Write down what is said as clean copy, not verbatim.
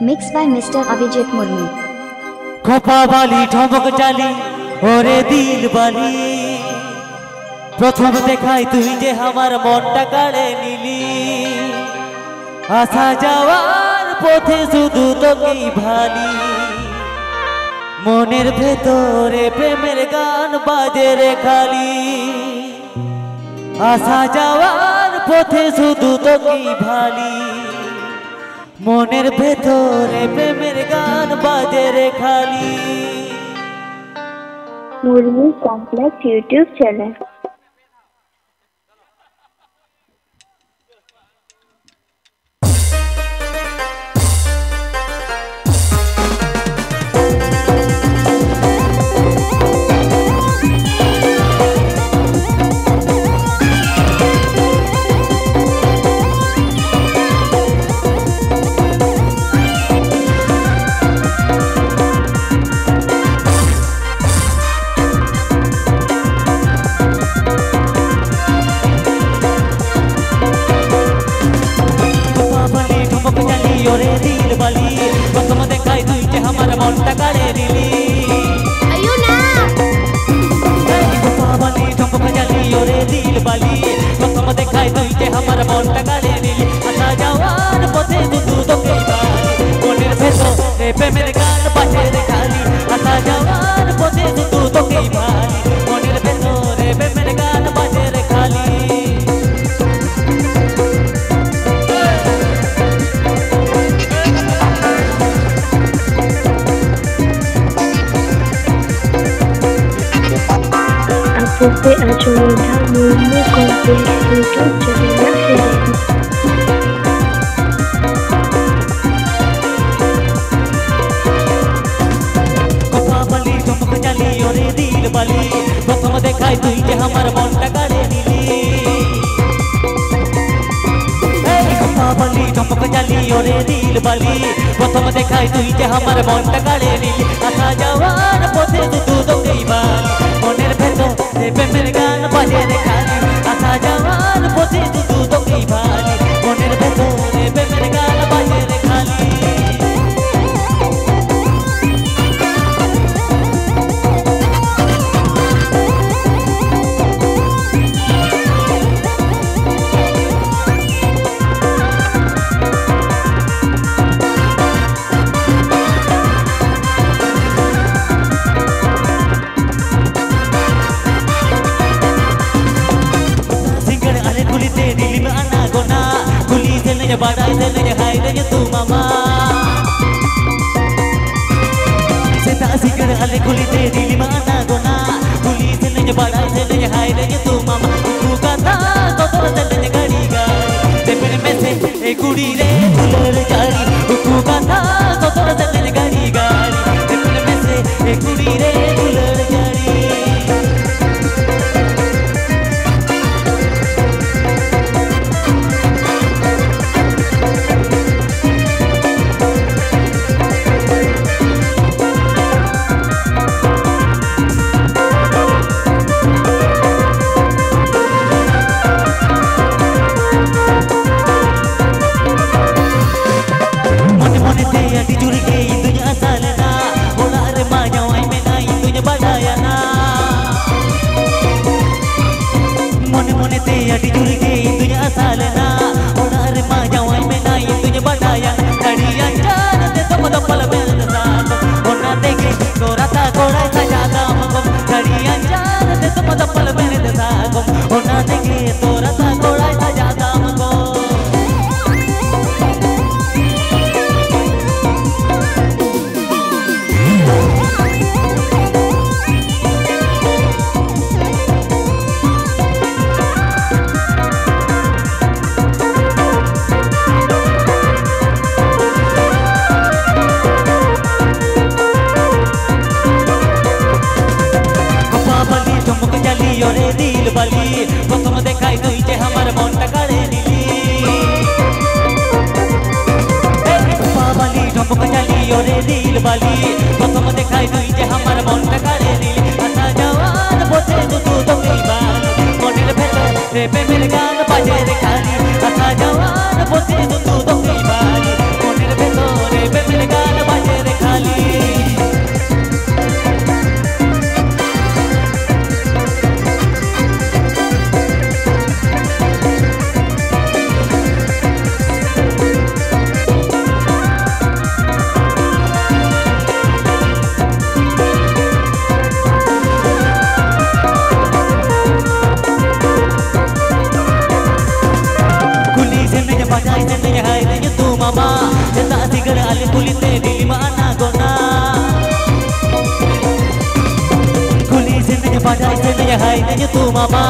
Mixed by Mr. Abhijit Murmu. খোপা বালি ঠমক জালি ওরে দিল বালি প্রথম দেখাই তুই যে আমার মনটা কাড়ে নিলি আসা যাওয়ার পথে শুধু তোকেই ভালি মনের ভেতরে প্রেমের গান বাজে রে খালি আসা যাওয়ার পথে শুধু তোকেই ভালি মনের ভেতরে প্রেমের গান বাজে রে খালি মুরমু কমপ্লেক্স ইউটিউব চ্যানেল। ওরে দিল বালি প্রথম দেখাই তুই যে আমার মনটা কাড়ে নিলি আয়ো না বালি ঠমক জালি ওরে দিল বালি প্রথম দেখাই তুই যে আমার মনটা কাড়ে নিলি আসা যাওয়ার পথে শুধু তোকেই ভালি মনের ভেতরে প্রেমের গান বাজে রে খালি আসা যাওয়ার পথে শুধু তোকেই ভালি মনের ভেতরে প্রেমের গান বাজে রে খালি आपसे आज मेरा मुर्मू कॉम्प्लेक्स यूट्यूब चैनल है। বালি ঠমক জালি ওরে দিল বালি প্রথম দেখাই তুই যে আমার মনটা কাড়ে নিলি বালি ঠমক জালি ওরে দিল বালি প্রথম দেখাই তুই যে আমার মনটা কাড়ে নিলি আসা যাওয়ার পথে শুধু তোকেই ভালি মনের ভেতরে প্রেমের গান বাজে রে খালি আসা যাওয়ার পথে শুধু তোকেই ভালি মনের ভেতরে প্রেমের গান বাজে রে খালি badai se ne hai ne tu mama se ta sikar ale kuli te dil mana gona kuli se ne badai se ne hai ne tu mama tu kata to to se ne gari gari te pere me se e kudi re dulur gari tu kata to to se ne gari gari te pere me se e kudi re dulur gari अटी जुड़ गई तुझे सालना उनार माँ जवाई में नाई तुझे बताया कड़िया चार दे तुम तो पल में साथ उन्ना देखे कोरा था कोरा सजा दाम को कड़िया चार दे तुम तो पल में साथ उन्ना देखे कोरा था कोरा सजा दाम को ওরে দিল বালি প্রথম দেখাই তুই যে আমার মনটা কাড়ে নিলি বালি ঠমক জালি ওরে দিল বালি প্রথম দেখাই তুই যে আমার মনটা কাড়ে নিলি আসা যাওয়ার পথে শুধু তোকেই ভালি মনের ভেতরে প্রেমের গান বাজে রে খালি আসা যাওয়ার পথে শুধু তোকেই ভালি মনের ভেতরে প্রেমের kulite dilima anagona kuli se nanya padai se nanya hai nanya tu mama